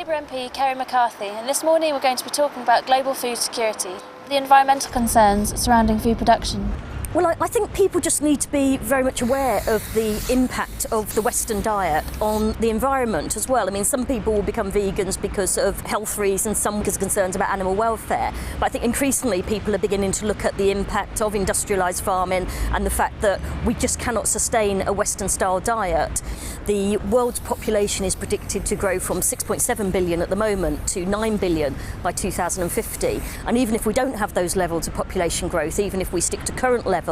Labour MP Kerry McCarthy, and this morning we're going to be talking about global food security, the environmental concerns surrounding food production. Well, I think people just need to be very much aware of the impact of the Western diet on the environment as well. I mean, some people will become vegans because of health reasons, some because of concerns about animal welfare. But I think increasingly people are beginning to look at the impact of industrialised farming and the fact that we just cannot sustain a Western-style diet. The world's population is predicted to grow from 6.7 billion at the moment to 9 billion by 2050. And even if we don't have those levels of population growth, even if we stick to current levels,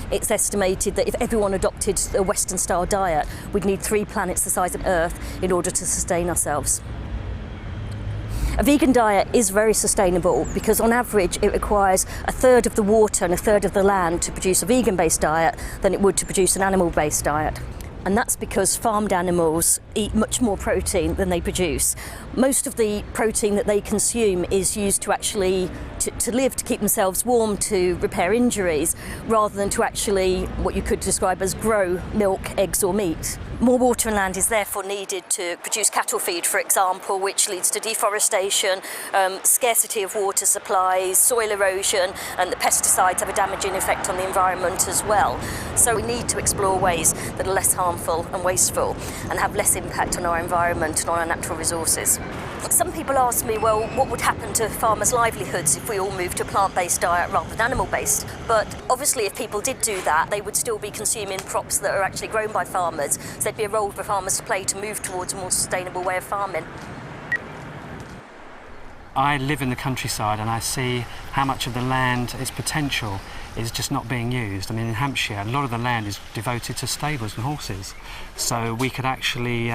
it's estimated that if everyone adopted a Western-style diet, we'd need 3 planets the size of Earth in order to sustain ourselves. A vegan diet is very sustainable because on average it requires 1/3 of the water and 1/3 of the land to produce a vegan-based diet than it would to produce an animal-based diet. And that's because farmed animals eat much more protein than they produce. Most of the protein that they consume is used to actually to live, to keep themselves warm, to repair injuries, rather than to actually what you could describe as grow milk, eggs or meat. More water and land is therefore needed to produce cattle feed, for example, which leads to deforestation, scarcity of water supplies, soil erosion, and the pesticides have a damaging effect on the environment as well. So we need to explore ways that are less harmful and wasteful and have less impact on our environment and on our natural resources. Some people ask me, well, what would happen to farmers' livelihoods if we all moved to a plant-based diet rather than animal-based? But obviously if people did do that, they would still be consuming crops that are actually grown by farmers. So there'd be a role for farmers to play to move towards a more sustainable way of farming. I live in the countryside and I see how much of the land, its potential, is just not being used. I mean, in Hampshire, a lot of the land is devoted to stables and horses. So we could actually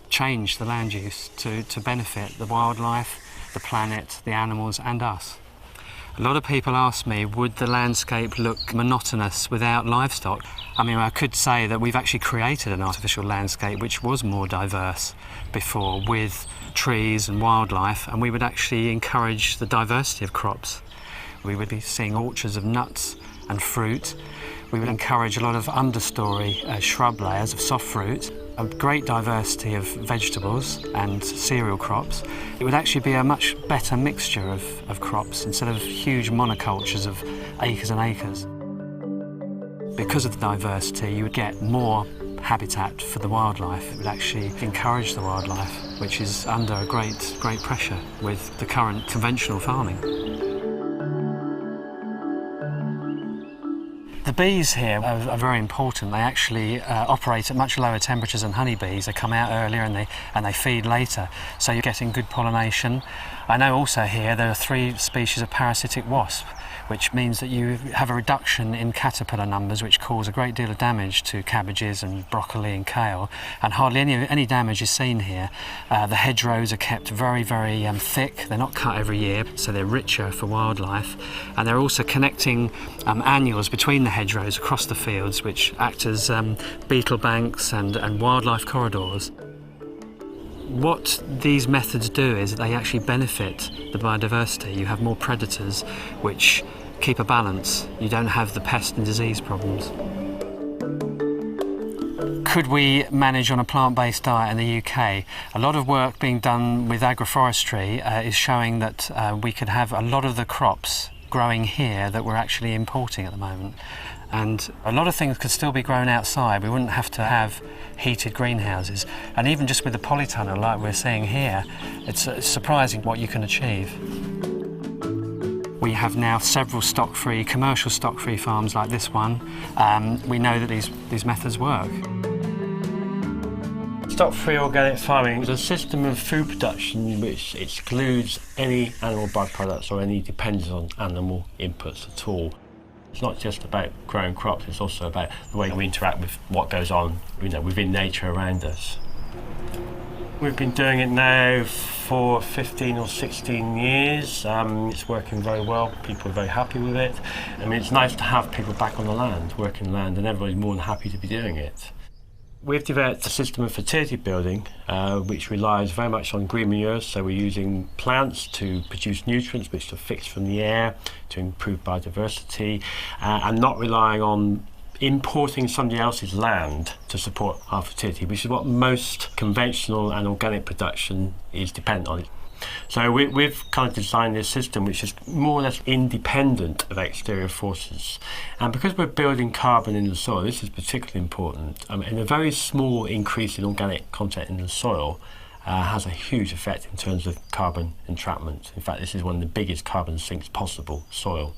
change the land use to benefit the wildlife, the planet, the animals and us. A lot of people ask me, would the landscape look monotonous without livestock? I mean, I could say that we've actually created an artificial landscape which was more diverse before, with trees and wildlife, and we would actually encourage the diversity of crops. We would be seeing orchards of nuts and fruit. We would encourage a lot of understory shrub layers of soft fruit, a great diversity of vegetables and cereal crops. It would actually be a much better mixture of crops instead of huge monocultures of acres and acres. Because of the diversity, you would get more habitat for the wildlife. It would actually encourage the wildlife, which is under a great pressure with the current conventional farming. The bees here are very important. They actually operate at much lower temperatures than honeybees. They come out earlier and they feed later, so you're getting good pollination. I know also here there are 3 species of parasitic wasp, which means that you have a reduction in caterpillar numbers, which cause a great deal of damage to cabbages and broccoli and kale, and hardly any damage is seen here. The hedgerows are kept very thick. They're not cut every year, so they're richer for wildlife, and they're also connecting annuals between the hedgerows across the fields, which act as beetle banks and wildlife corridors. What these methods do is that they actually benefit the biodiversity. You have more predators which keep a balance. You don't have the pest and disease problems. Could we manage on a plant-based diet in the UK? A lot of work being done with agroforestry is showing that we could have a lot of the crops growing here that we're actually importing at the moment. And a lot of things could still be grown outside. We wouldn't have to have heated greenhouses. And even just with the polytunnel like we're seeing here, it's surprising what you can achieve. We have now several stock-free, commercial stock-free farms like this one. We know that these methods work. Stock-free organic farming is a system of food production which excludes any animal byproducts or any dependence on animal inputs at all. It's not just about growing crops, it's also about the way we interact with what goes on, within nature around us. We've been doing it now for 15 or 16 years. It's working very well, people are very happy with it. I mean, it's nice to have people back on the land, working the land, and everybody's more than happy to be doing it. We've developed a system of fertility building which relies very much on green manures, so we're using plants to produce nutrients which are fixed from the air to improve biodiversity, and not relying on importing somebody else's land to support our fertility, which is what most conventional and organic production is dependent on. So we've kind of designed this system which is more or less independent of exterior forces. And because we're building carbon in the soil, this is particularly important. And a very small increase in organic content in the soil has a huge effect in terms of carbon entrapment. In fact, this is one of the biggest carbon sinks possible, soil.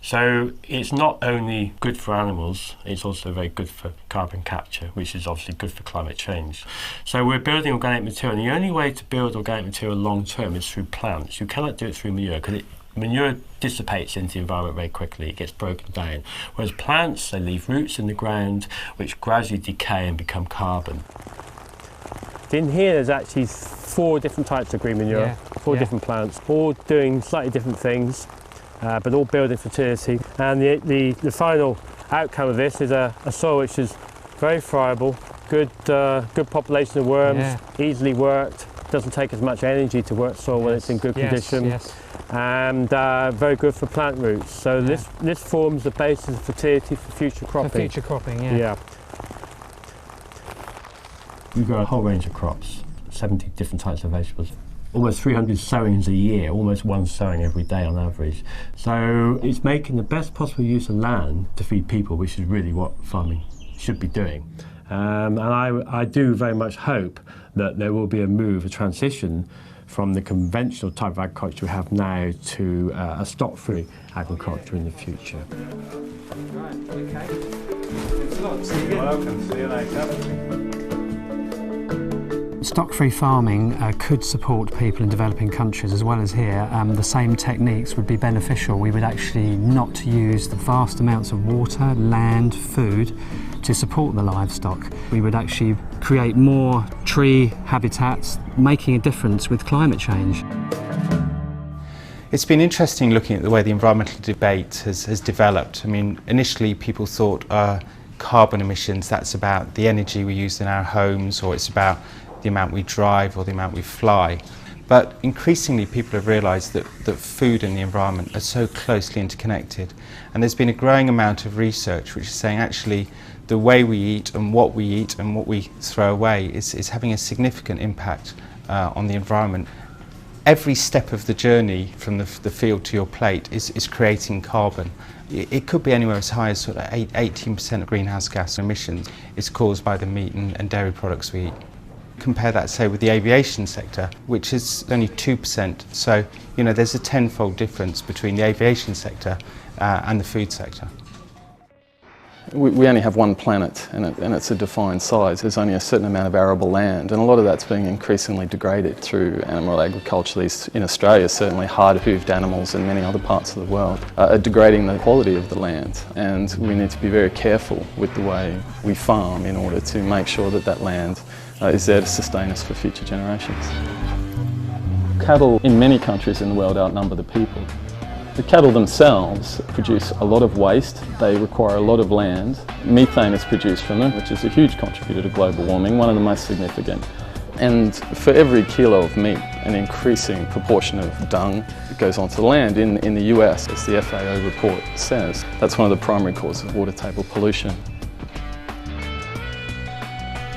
So it's not only good for animals, it's also very good for carbon capture, which is obviously good for climate change. So we're building organic material, and the only way to build organic material long term is through plants. You cannot do it through manure, because manure dissipates into the environment very quickly, it gets broken down. Whereas plants, they leave roots in the ground, which gradually decay and become carbon. In here there's actually 4 different types of green manure, 4 different plants, all doing slightly different things. But all building fertility, and the final outcome of this is a soil which is very friable, good population of worms, easily worked, doesn't take as much energy to work soil when it's in good condition, and very good for plant roots. So this forms the basis of fertility for future cropping. For future cropping, We've got a whole range of crops, 70 different types of vegetables. Almost 300 sowings a year, almost 1 sowing every day on average. So it's making the best possible use of land to feed people, which is really what farming should be doing. And I do very much hope that there will be a transition from the conventional type of agriculture we have now to a stock-free agriculture in the future. Right, okay. Thanks a lot. See you again. Welcome. See you later. Stock-free farming could support people in developing countries as well as here. The same techniques would be beneficial. We would actually not use the vast amounts of water, land, food to support the livestock. We would actually create more tree habitats, making a difference with climate change. It's been interesting looking at the way the environmental debate has developed. I mean, initially people thought carbon emissions, that's about the energy we use in our homes, or it's about the amount we drive or the amount we fly. But increasingly people have realised that food and the environment are so closely interconnected, and there's been a growing amount of research which is saying actually the way we eat and what we throw away is having a significant impact on the environment. Every step of the journey from the field to your plate is creating carbon. It could be anywhere as high as sort of 18% of greenhouse gas emissions is caused by the meat and dairy products we eat. Compare that, say, with the aviation sector, which is only 2%. So, you know, there's a tenfold difference between the aviation sector and the food sector. We only have one planet, and it's a defined size. There's only a certain amount of arable land, and a lot of that's being increasingly degraded through animal agriculture. These, in Australia, certainly hard-hooved animals and many other parts of the world are degrading the quality of the land, and we need to be very careful with the way we farm in order to make sure that that land is there to sustain us for future generations. Cattle in many countries in the world outnumber the people. The cattle themselves produce a lot of waste, they require a lot of land. Methane is produced from them, which is a huge contributor to global warming, one of the most significant. And for every kilo of meat, an increasing proportion of dung goes onto the land. In the US, as the FAO report says, that's one of the primary causes of water table pollution.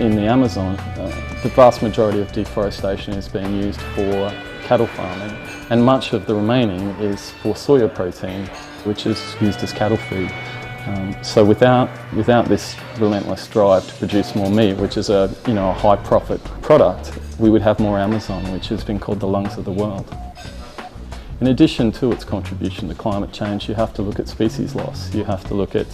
In the Amazon, the vast majority of deforestation is being used for cattle farming, and much of the remaining is for soya protein, which is used as cattle food. So without this relentless drive to produce more meat, which is a high profit product, we would have more Amazon, which has been called the lungs of the world. In addition to its contribution to climate change, you have to look at species loss. You have to look at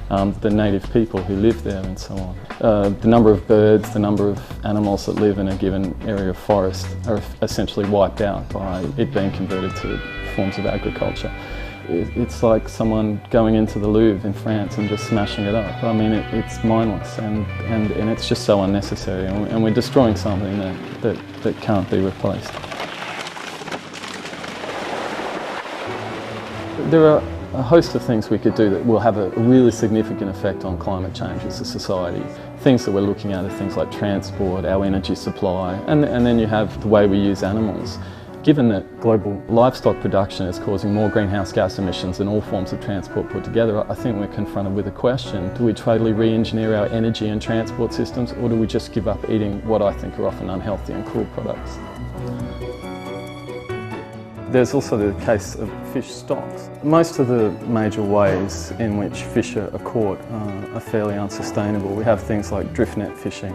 the native people who live there and so on. The number of birds, the number of animals that live in a given area of forest are essentially wiped out by it being converted to forms of agriculture. It's like someone going into the Louvre in France and just smashing it up. I mean, it's mindless and it's just so unnecessary, and we're destroying something that can't be replaced. There are a host of things we could do that will have a really significant effect on climate change as a society. Things that we're looking at are things like transport, our energy supply, and then you have the way we use animals. Given that global livestock production is causing more greenhouse gas emissions than all forms of transport put together, I think we're confronted with a question: do we totally re-engineer our energy and transport systems, or do we just give up eating what I think are often unhealthy and cruel products? There's also the case of fish stocks. Most of the major ways in which fish are caught are fairly unsustainable. We have things like drift net fishing,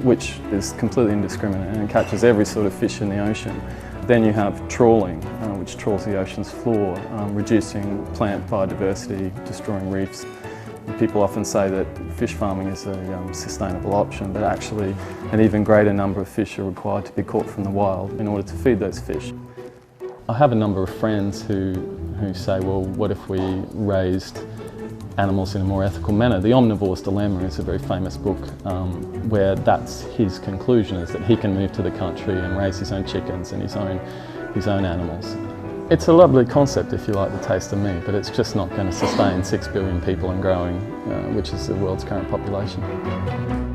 which is completely indiscriminate and catches every sort of fish in the ocean. Then you have trawling, which trawls the ocean's floor, reducing plant biodiversity, destroying reefs. People often say that fish farming is a sustainable option, but actually an even greater number of fish are required to be caught from the wild in order to feed those fish. I have a number of friends who say, well, what if we raised animals in a more ethical manner? The Omnivore's Dilemma is a very famous book where that's his conclusion, is that he can move to the country and raise his own chickens and his own animals. It's a lovely concept if you like the taste of meat, but it's just not going to sustain 6 billion people and growing, which is the world's current population.